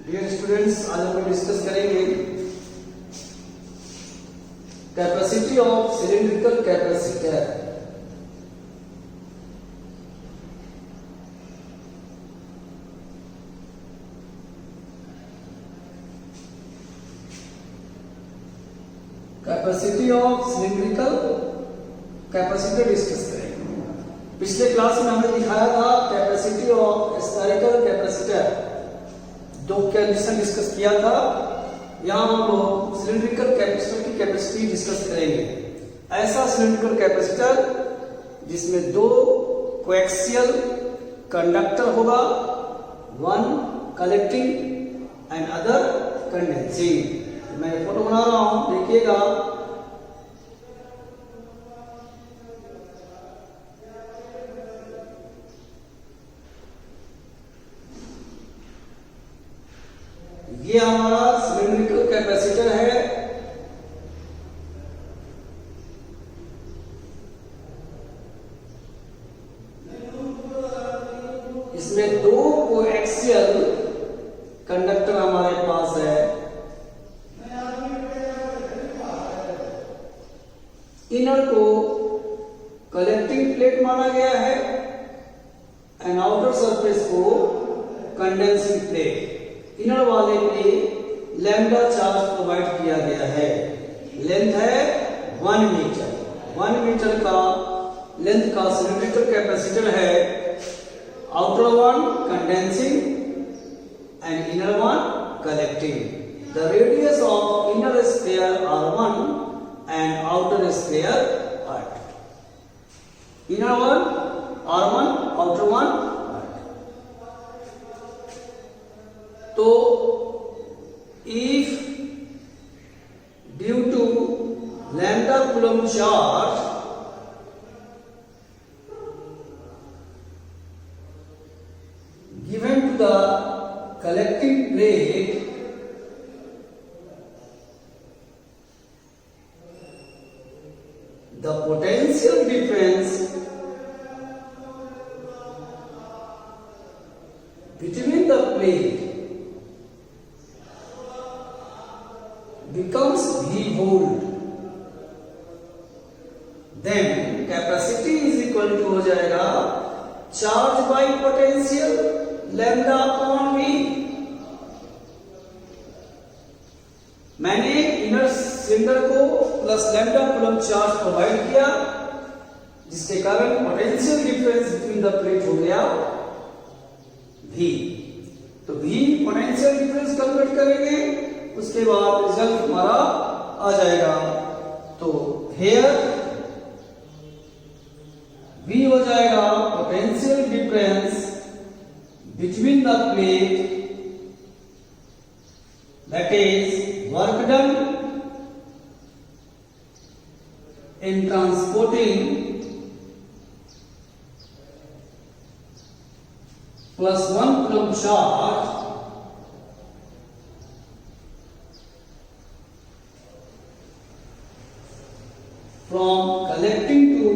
Dear students, आज हम discuss करेंगे capacity of cylindrical capacitor. Capacity of cylindrical capacitor discuss करेंगे। पिछले क्लास में हमने दिखाया था कैपेसिटी ऑफ स्फेरिकल कैपेसिटर, दो कंडीशन डिस्कस किया था। यहां हम लोग सिलिंड्रिकल कैपेसिटर की कैपेसिटी डिस्कस करेंगे। ऐसा सिलिंड्रिकल कैपेसिटर जिसमें दो कोएक्सियल कंडक्टर होगा, one collecting and other condensing. मैं फोटो बना रहा हूं, देखिएगा। ये हमारा सिलिंड्रिकल कैपेसिटर है। इसमें दो कोएक्सियल कंडक्टर हमारे पास है। इनर को कलेक्टिंग प्लेट माना गया है एंड आउटर सरफेस को कंडेंसिंग प्लेट। इनर वाले पे लैम्डा चार्ज प्रोवाइड किया गया है। लेंथ है 1 मीटर। 1 मीटर का लेंथ का सिलिंड्रिकल कैपेसिटर है। Outer one condensing and inner one collecting. The radius of inner sphere R1 and outer sphere R2. Inner one R1, outer one R2. तो if due to lambda coulomb charge given to the collecting plate, the potential difference between the plate becomes V volt, then capacity is equal to हो जाएगा charge by potential lambda upon V। मैंने inner cylinder को plus lambda coulomb charge provide किया, जिसके कारण potential difference between the plate हो गया V। तो V पोटेंशियल डिफरेंस कैलकुलेट करेंगे, उसके बाद रिजल्ट हमारा आ जाएगा। तो हेयर V हो जाएगा potential difference between the plate, that is work done in transporting plus 1 coulomb charge from collecting to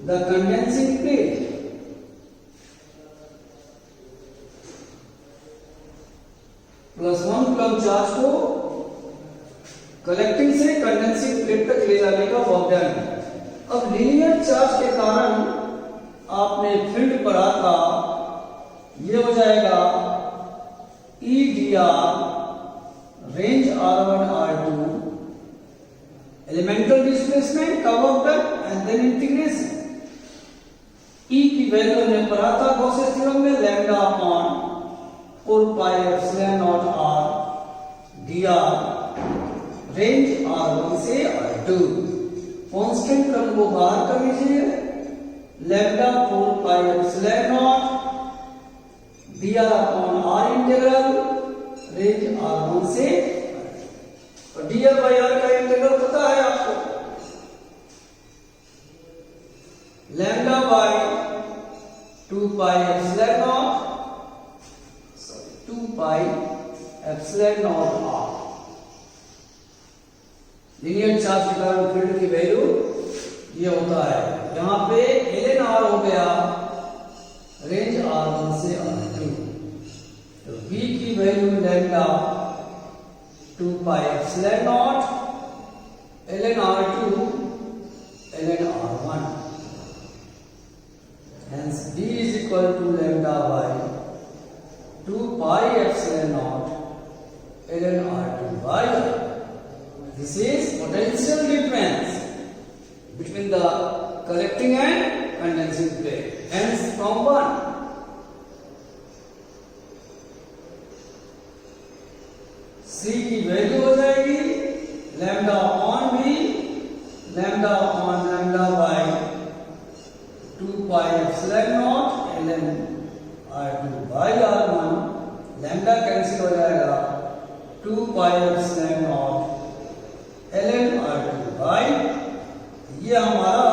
the condensing plate, plus 1 coulomb charge को कलेक्टिंग से कंडेंसिंग प्लेट तक ले जाने का वर्क डन। अब लीनियर चार्ज के कारण आपने फील्ड पढ़ा था, ये हो जाएगा EdR range R1 R2 elemental displacement का work done and then integration. E की वैल्यू हमने पढ़ा था गॉसेस थ्योरम में, lambda upon 4 pi epsilon naught R dr range R1 से R2। कांस्टेंट टर्म को बाहर कर लीजिए, lambda 4 pi epsilon naught dr upon R integral range R1 से और dr by R का इंटीग्रल पता है आपको, lambda by 2 pi epsilon naught 2 pi epsilon naught R। Linear charge के कारण फील्ड की वैल्यू ये होता है। यहां पे ln R हो गया रेंज R1 से R2। Value lambda 2 pi epsilon not ln r2 ln r1, hence d is equal to lambda by 2 pi epsilon naught ln r2 by r. This is potential difference between the collecting and condensing plate, hence from 1. C की value हो जाएगी lambda upon b, lambda upon lambda by 2 pi epsilon not ln r2 by r1, lambda cancel हो जाएगा 2 pi epsilon not ln r2 by, ये हमारा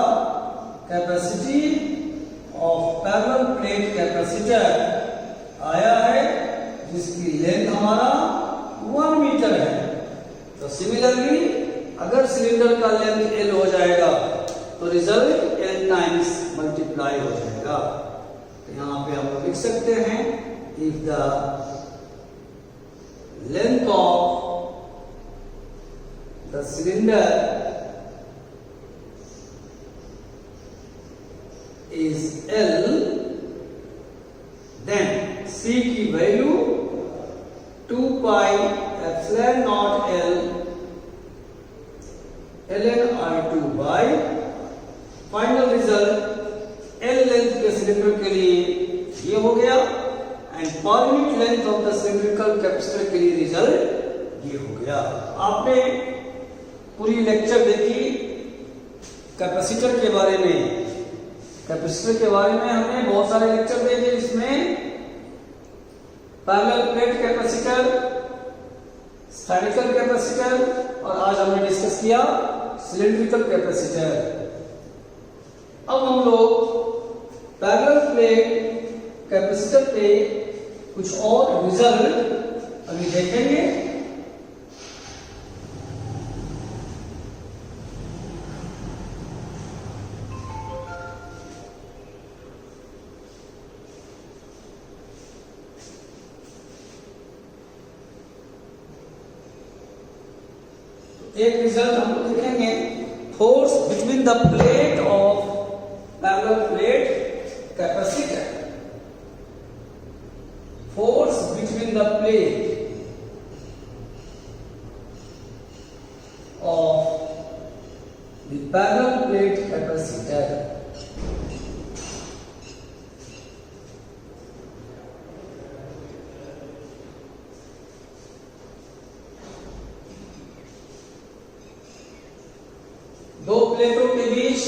capacity of parallel plate capacitor आया है जिसकी लेंथ हमारा 1 मीटर है। तो सिमिलरली अगर सिलेंडर का लेंथ L हो जाएगा तो रिजल्ट L टाइम्स मल्टीप्लाई हो जाएगा। तो यहां पे हम लिख सकते हैं if the length of the cylinder is L, then C की value 2 pi epsilon naught L ln r2 by, final result L length के सिलेंडर के लिए ये हो गया and per unit length of the cylindrical capacitor के लिए result ये हो गया। आपने पूरी लेक्चर देखी कैपेसिटर के बारे में। कैपेसिटर के बारे में हमने बहुत सारे लेक्चर देखे जिसमें parallel plate capacitor, spherical capacitor और आज हमने डिस्कस किया सिलिंड्रिकल कैपेसिटर। अब हम लोग पैरेलल प्लेट कैपेसिटर पे कुछ और रिजल्ट अभी देखेंगे। एक रिजल्ट हम लोग देखेंगे, force between the plate of parallel plate capacitor, force between the plate of the parallel plate capacitor. दो प्लेटों के बीच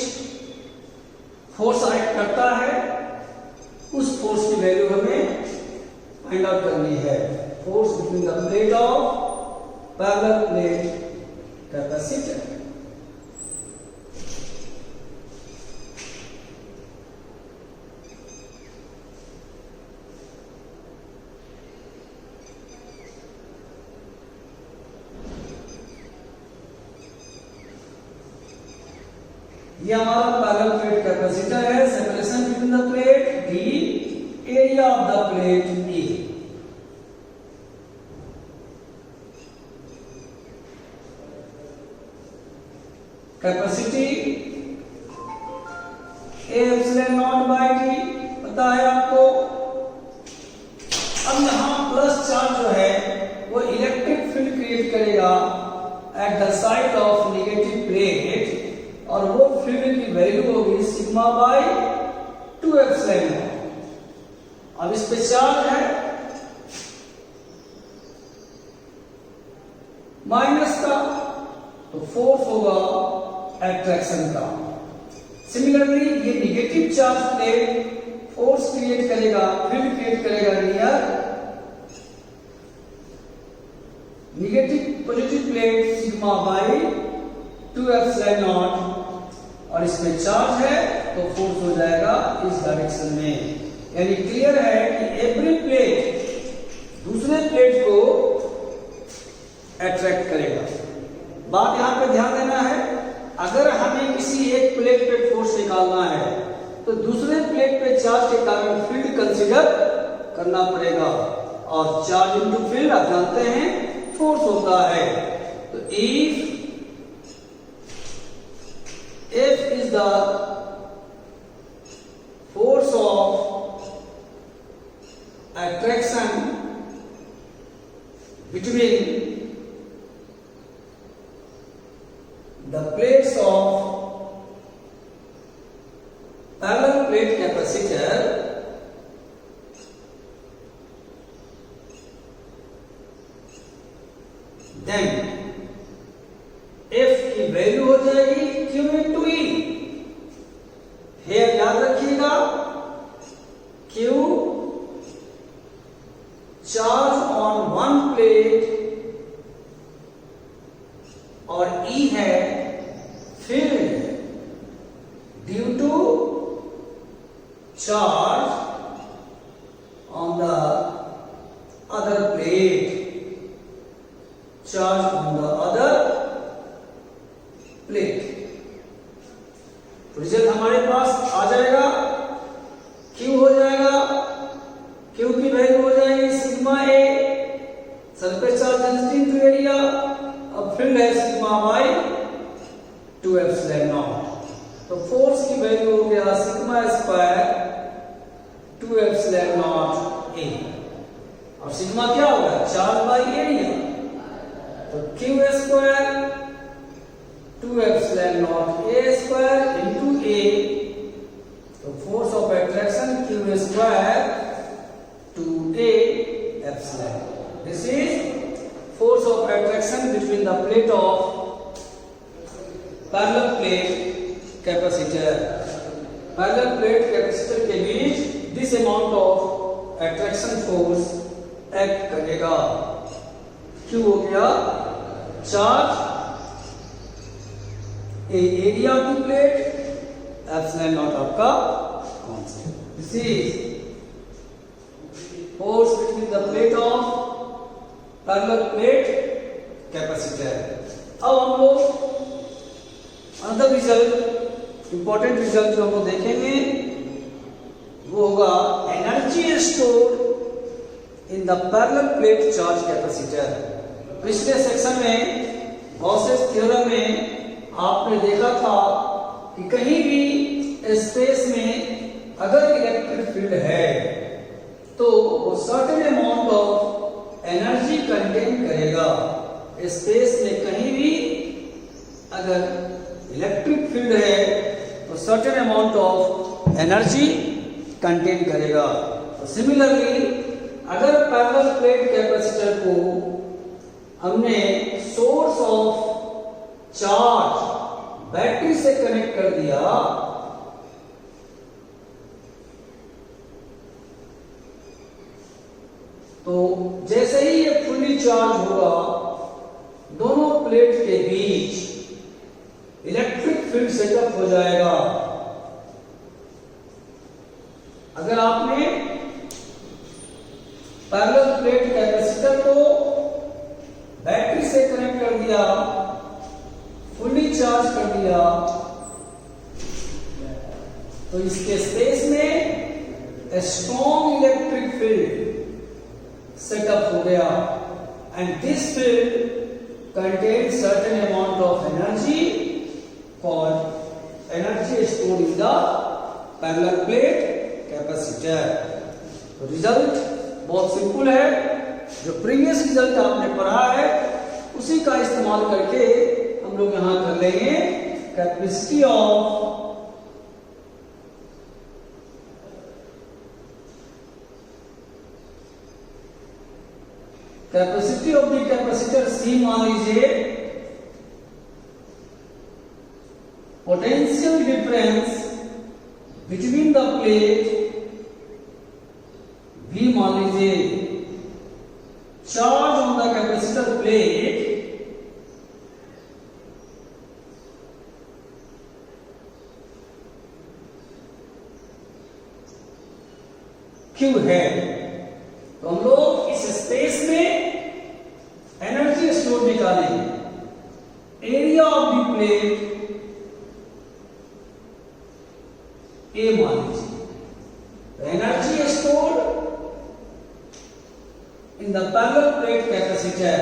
फोर्स एक्ट करता है, उस फोर्स की वैल्यू हमें फाइंड आउट करनी है। Force between the plate of parallel plate capacitor. ये हमारा पैरेलल प्लेट कैपेसिटर है। Separation between the plate D, area of the plate E। Capacity A epsilon naught by D पता है आपको। अब यहां प्लस चार्ज जो है वो इलेक्ट्रिक फील्ड क्रिएट करेगा at the side of negative plate और वो फील्ड की वैल्यू होगी सिग्मा बाय 2 एप्सिलॉन नॉट। अब इस पे चार्ज है माइनस का तो फोर्स होगा एट्रैक्शन का। सिमिलरली ये negative charge plate force create करेगा, फील्ड क्रिएट करेगा near negative positive plate sigma bye 2 epsilon not और इसमें चार्ज है तो फोर्स हो जाएगा इस डायरेक्शन में। यानी क्लियर है कि एवरी प्लेट दूसरे प्लेट को अट्रैक्ट करेगा। बात यहां पे ध्यान देना है, अगर हमें किसी एक प्लेट पे फोर्स निकालना है तो दूसरे प्लेट पे चार्ज के कारण फील्ड कंसीडर करना पड़ेगा और चार्ज इनटू फील्ड आप जानते हैं फोर्स होता है। तो if is the force of attraction between the plates of parallel plate capacitor, then F की वैल्यू हो जाएगी Q into E। हेयर याद रखिएगा, Q charge on one plate और E है field due to charge on the other plate, charge on the other plate. तो result हमारे पास आ जाएगा, Q हो जाएगा, Q की वैल्यू हो जाएगी sigma A, surface charge density into area, अब फील्ड है सिग्मा बाई 2 एप्सिलॉन नॉट। तो फोर्स की वैल्यू हो गया sigma square 2 epsilon naught A, और सिग्मा क्या होगा चार्ज बाई एरिया, तो Q square 2 epsilon naught A square into A, तो force of attraction Q square 2a epsilon. This is force of attraction between the plate of parallel plate capacitor. Parallel plate capacitor के बीच this amount of attraction force act करेगा। Q हो गया charge, area of the plate, epsilon naught आपका constant. This is force between the plate of parallel plate capacitor. अब हम लोग another result, important result जो हम लोग देखेंगे वो होगा energy store in the parallel plate charge capacitor. पिछले सेक्शन में गॉसेस थ्योरम में आपने देखा था कि कहीं भी स्पेस में अगर इलेक्ट्रिक फील्ड है तो वो certain amount of energy contain करेगा। स्पेस में कहीं भी अगर इलेक्ट्रिक फील्ड है तो certain amount of energy contain करेगा। तो सिमिलरली अगर पैरेलल प्लेट कैपेसिटर को हमने सोर्स ऑफ चार्ज बैटरी से कनेक्ट कर दिया तो जैसे ही ये फुल्ली चार्ज होगा दोनों प्लेट के बीच इलेक्ट्रिक फील्ड सेटअप हो जाएगा। अगर आपने पैरेलल प्लेट कैपेसिटर को बैटरी से कनेक्ट कर दिया, फुल्ली चार्ज कर दिया, तो इसके स्पेस में स्ट्रॉन्ग इलेक्ट्रिक फील्ड सेटअप हो गया and this field contains certain amount of energy called energy stored in the parallel plate capacitor। तो रिजल्ट बहुत सिंपल है, जो प्रीवियस रिजल्ट आपने पढ़ा है उसी का इस्तेमाल करके हम लोग यहां कर लेंगे। Capacity of the capacitor C मान लीजिए, potential difference between the plate V मान लीजिए, charge on the capacitor plate Q है। तो हम लोग इस स्पेस में एनर्जी स्टोर निकालेंगे। Area of the plate A मान लीजिए, energy store in the parallel plate capacitor,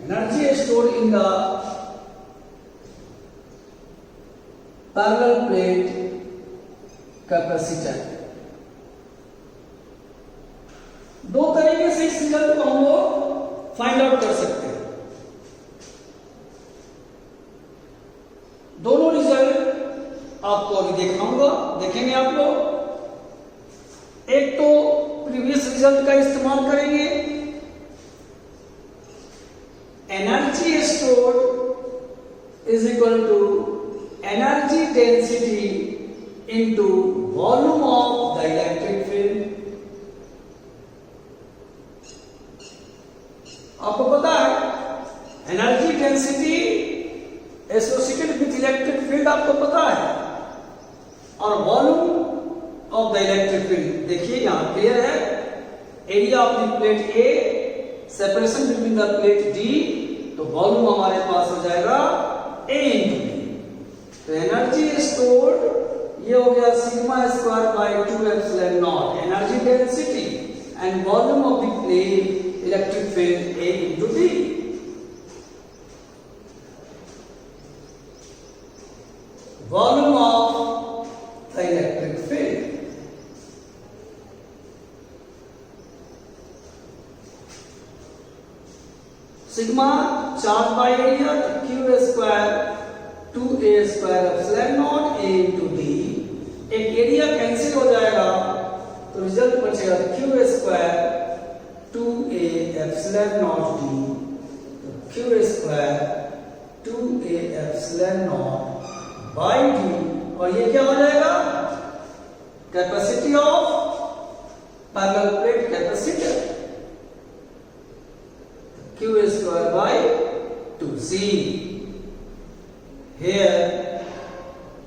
energy is stored in the parallel plate capacitor. दो तरीके से इस रिजल्ट को हम लोग फाइंड आउट कर सकते हैं। दोनों रिजल्ट आपको अभी दिखाऊंगा, देखेंगे आप लोग। एक तो प्रीवियस रिजल्ट का इस्तेमाल करेंगे, energy stored is equal to energy density into volume of the electric field. आपको पता है energy density associated with electric field आपको पता है, और volume of the electric field देखिए यहां क्लियर है। Area of the plate A, separation between the plate D, तो वॉल्यूम हमारे पास हो जाएगा ए इंटू डी। तो एनर्जी स्टोर्ड ये हो गया sigma square by 2 epsilon not, energy density and volume of the plate electric field A into D. Volume of the electric field, sigma charge by area, तो Q square 2a square epsilon naught a into D. एक area cancel हो जाएगा तो result बचेगा Q square 2a epsilon naught D, तो Q square 2a epsilon naught by D, और ये क्या हो जाएगा capacity of parallel plate capacitor, Q square by 2c। Here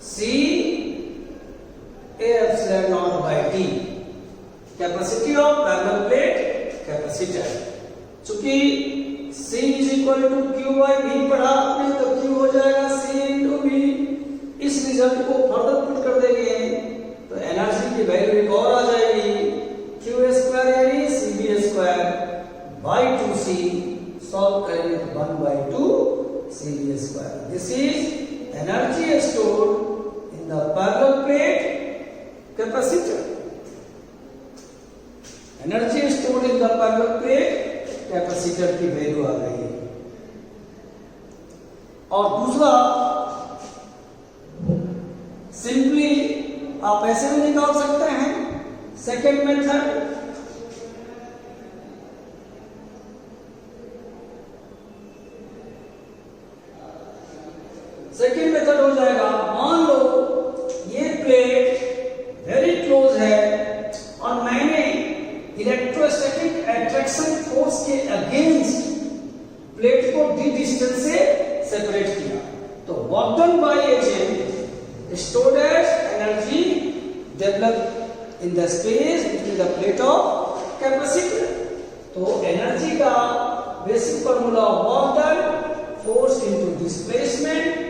C A epsilon naught by D, capacity of parallel plate capacitor। चूंकि C is equal to Q by V पढ़ा आपने, तो Q हो जाएगा C into V। इस result को further put कर देंगे तो एनर्जी की वैल्यू एक और आ जाएगी, Q स्क्वायर यानी CV square by 2C, solve करेंगे तो 1 by 2 CV square। This is energy stored in the parallel plate capacitor। Energy stored in the parallel plate capacitor की वैल्यू आ गई है। और दूसरा सिंपली आप ऐसे भी निकाल सकते हैं, सेकेंड मेथड। सेकेंड मेथड हो जाएगा, मान लो ये प्लेट वेरी क्लोज है और मैंने इलेक्ट्रोस्टैटिक अट्रैक्शन फोर्स के अगेंस्ट प्लेट को डी डिस्टेंस से सेपरेट किया, तो work done by agent stored as energy develop in the space between the plate of capacitor. तो एनर्जी का basic formula work done force into displacement,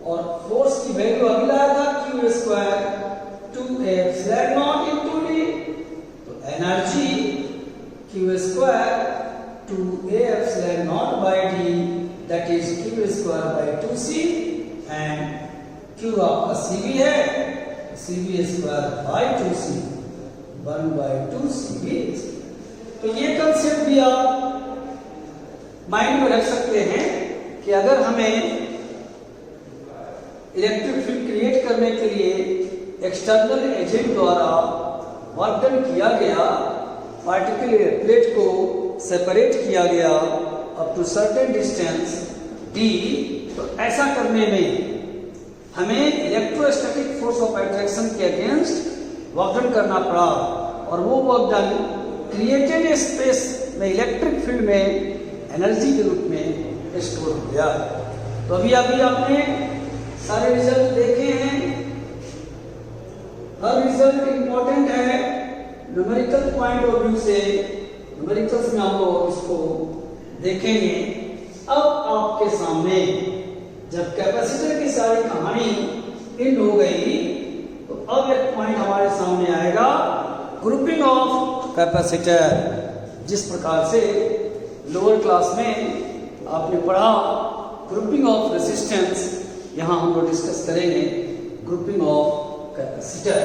और force की value अभी लाया था Q square 2a epsilon naught into D, तो energy Q square 2a epsilon naught by D, that is Q square by 2c, and Q आपका cv है, cv square by 2c, 1 by 2 cv। तो ये concept भी आप mind में रख सकते हैं कि अगर हमें इलेक्ट्रिक फील्ड क्रिएट करने के लिए एक्सटर्नल एजेंट द्वारा वर्क डन किया गया, पार्टिकुलर प्लेट को सेपरेट किया गया up to certain distance d, तो ऐसा करने में हमें इलेक्ट्रोस्टैटिक फोर्स ऑफ अट्रैक्शन के अगेंस्ट वर्क डन करना पड़ा, और वो वर्क डन क्रिएटेड स्पेस में इलेक्ट्रिक फील्ड में एनर्जी के रूप में स्टोर हो गया। तो अभी आपने सारे रिजल्ट देखे हैं, हर रिजल्ट इंपॉर्टेंट है न्यूमेरिकल पॉइंट ऑफ व्यू से। न्यूमेरिकल्स में हम लोग इसको देखेंगे। अब आपके सामने जब कैपेसिटर की सारी कहानी एंड हो गई तो अब एक पॉइंट हमारे सामने आएगा, ग्रुपिंग ऑफ कैपेसिटर। जिस प्रकार से लोअर क्लास में आपने पढ़ा ग्रुपिंग ऑफ रेजिस्टेंस, यहां हम लोग डिस्कस करेंगे grouping of capacitor.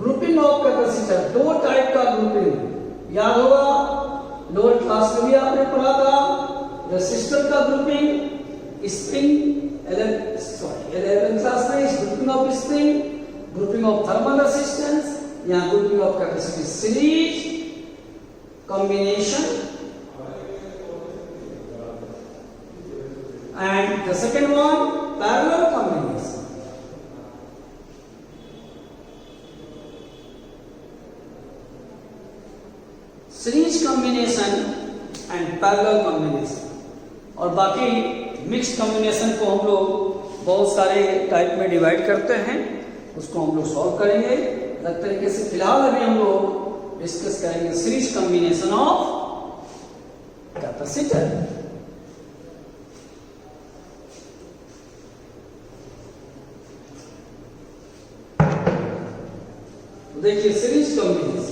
Grouping of capacitor, दो टाइप का ग्रुपिंग याद होगा, लोअर क्लास में भी आपने पढ़ा था। रेसिस्टर का ग्रुपिंग, स्प्रिंग, 11 क्लास में grouping of spring, grouping of thermal resistance, या grouping of capacity, series combination, and the second one parallel combination. Series combination and parallel combination. और बाकी मिक्स्ड कॉम्बिनेशन को हम लोग बहुत सारे टाइप में डिवाइड करते हैं, उसको हम लोग सॉल्व करेंगे अलग तरीके से। फिलहाल अभी हम लोग डिस्कस करेंगे सीरीज कॉम्बिनेशन ऑफ कैपेसिटर। देखिए सीरीज कॉम्बिनेशन,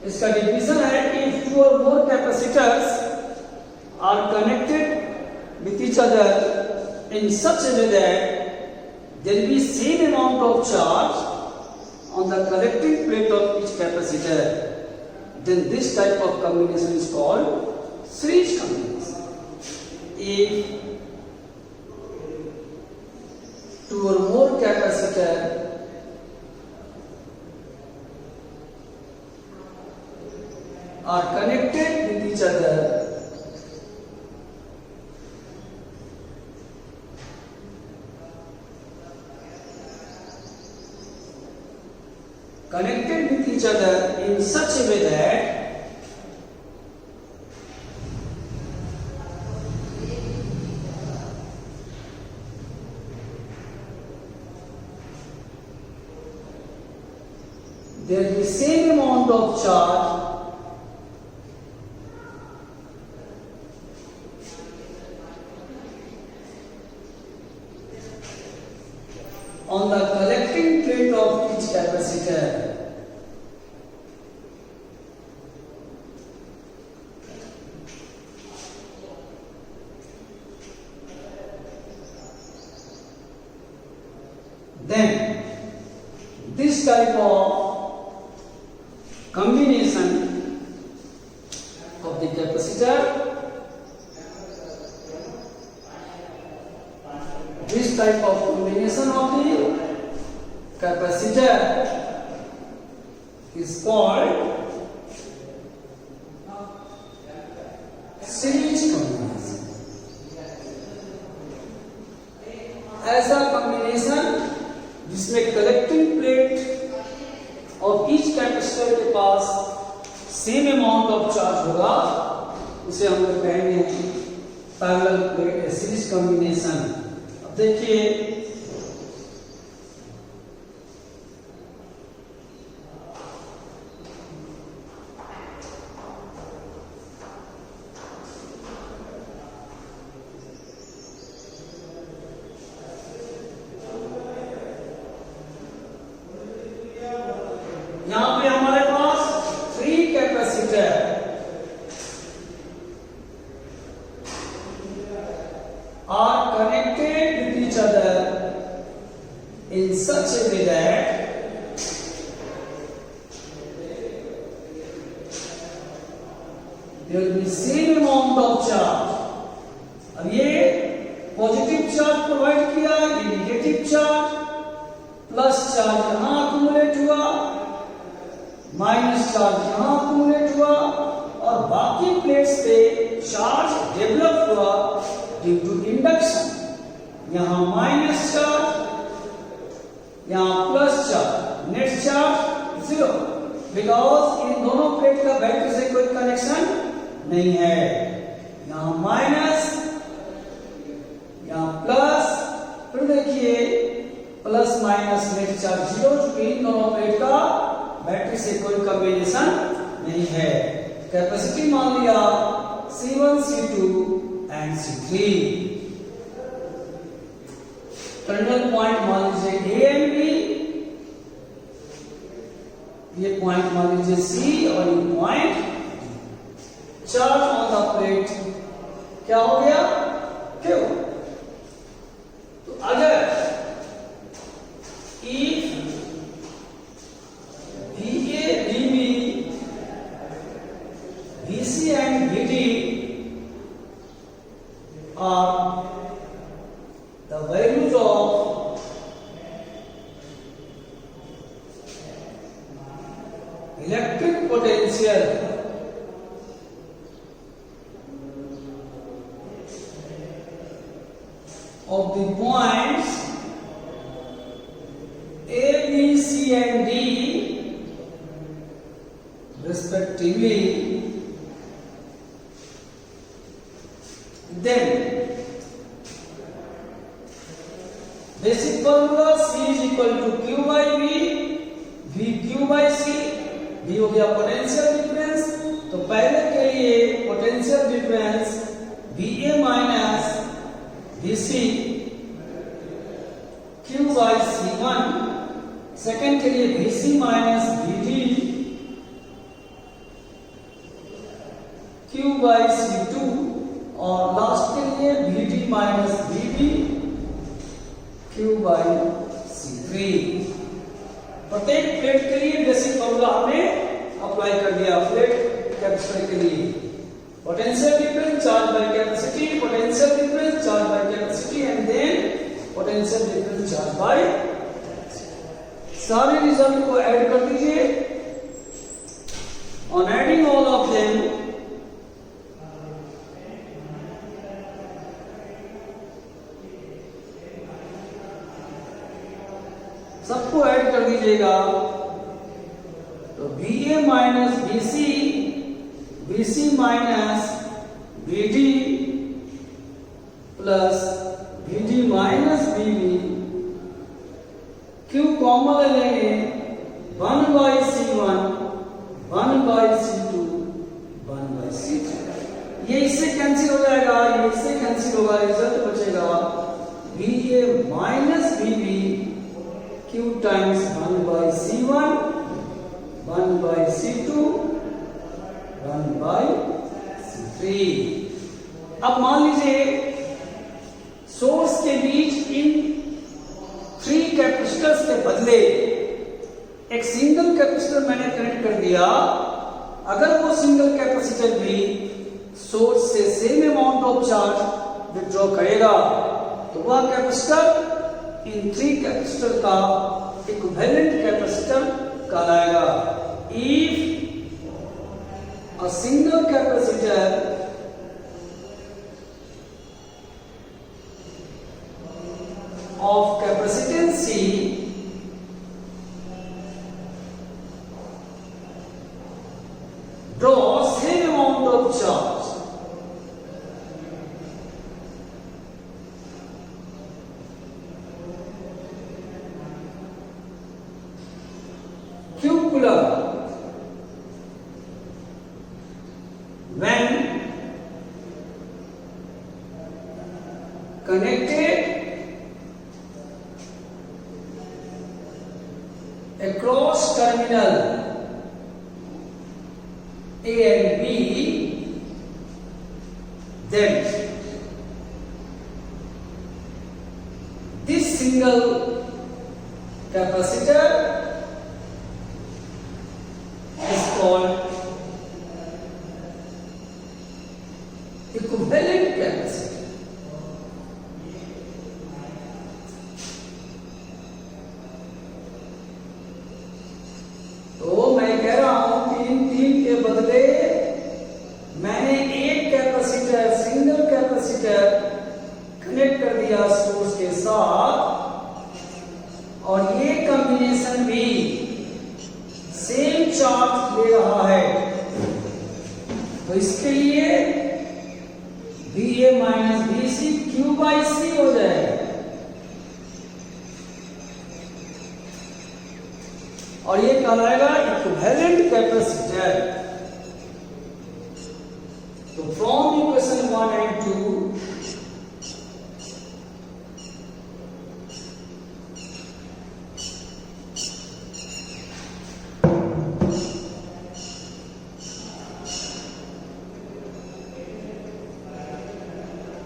इसका डिफिनेशन है कि if two or more capacitors are connected with each other in such a way that there will be same amount of charge on the collecting plate of each capacitor, then this type of combination is called series combination. If two or more capacitors are connected with each other in such a way that there will be same amount of charge on the collecting plate of each capacitor. Then this type of combination of the capacitor, this type of combination of the capacitor is called series combination. ऐसा combination जिसमें collecting plate of each capacitor के पास same amount of charge होगा, उसे हम लोग कहेंगे parallel plate series combination. अब देखिए यहां पे हमारे पास 3 capacitor are connected with each other in such a way that there will be same amount of charge. अब ये पॉजिटिव चार्ज प्रोवाइड किया, ये नेगेटिव चार्ज, प्लस चार्ज यहां अक्यूमुलेट हुआ, माइनस चार्ज यहां अक्यूमुलेट हुआ, और बाकी प्लेट्स पे चार्ज डेवलप हुआ ड्यू टू इंडक्शन। यहां माइनस चार्ज, यहां plus charge, net charge 0। Because in दोनों प्लेट का बैटरी से कोई कनेक्शन नहीं है। यहां माइनस, यहां प्लस, फिर देखिए प्लस माइनस नेट चार्ज 0, चूंकि इन दोनों प्लेट का बैटरी से कोई कॉम्बिनेशन नहीं है। कैपेसिटी मान लिया C1, C2 and C3। Terminal point मान लीजिए A एंड B, ये पॉइंट मान लीजिए C और ये point. Charge on the plate क्या हो गया? Q। तो अगर if VA, VB, VC and VD are the values of electric potential of the points A, B, C and D respectively, then basic formula C is equal to Q by V, V Q by C। V हो गया potential difference, तो पहले के लिए potential difference VA minus VC Q by C1, second के लिए VC minus VD Q by C2, और last के लिए VD minus VB Q by C3। प्रत्येक प्लेट के लिए बेसिक फॉर्मूला हमने अप्लाई कर दिया। प्लेट कैपेसिटर के लिए potential difference charge by capacity, potential difference charge by capacity and then potential difference charge by. सारे रिजल्ट को ऐड कर दीजिए। On adding all of them सबको ऐड कर दीजिएगा, तो VA minus VC, VC minus VD plus VD minus VB, Q common ले लेंगे 1 by C1, 1 by C2, 1 by C3। ये इससे कैंसिल हो जाएगा, ये इससे कैंसिल होगा, रिजल्ट बचेगा VA minus VB Q times 1 by C1, 1 by C2, 1 by C3। अब मान लीजिए सोर्स के बीच इन 3 कैपेसिटर्स के बदले एक सिंगल कैपेसिटर मैंने कनेक्ट कर दिया। अगर वो सिंगल कैपेसिटर भी सोर्स से same amount of charge withdraw करेगा, तो वह कैपेसिटर इन 3 कैपेसिटर का इक्विवेलेंट कैपेसिटर कहलाएगा। If a single capacitor of capacitance C draws same amount of charge, Q coulomb, when connected across terminal A and B, then this single capacitor is called equivalent capacitor। तो मैं कह रहा हूं कि इन 3 के बदले मैंने एक कैपेसिटर, सिंगल कैपेसिटर कनेक्ट कर दिया सोर्स के साथ, और ये कॉम्बिनेशन भी सेम चार्ज रहा है, तो इसके लिए VA minus VC Q by C हो जाएगा। और ये कहलाएगा इक्विवेलेंट कैपेसिटर। तो फ्रॉम इक्वेशन 1 एंड 2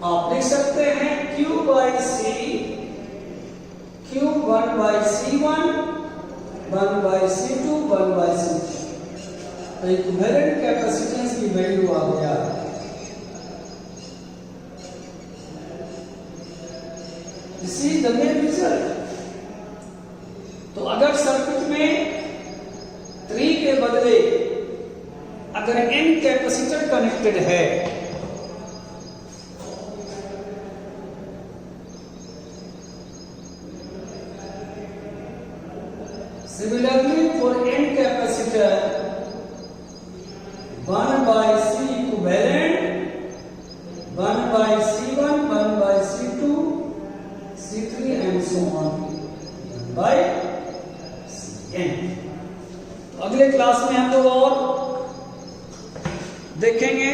आप लिख सकते हैं Q by C, Q 1 by C1, 1 by C2, 1 by C2। तो इक्विवेलेंट कैपेसिटेंस की वैल्यू आ गया। This is the main result. तो अगर सर्किट में 3 के बदले अगर n कैपेसिटर कनेक्टेड है, similarly for n capacitor 1 by C equivalent, 1 by C1, 1 by C2, C3 and so on, 1 by Cn। तो अगले क्लास में हम लोग और देखेंगे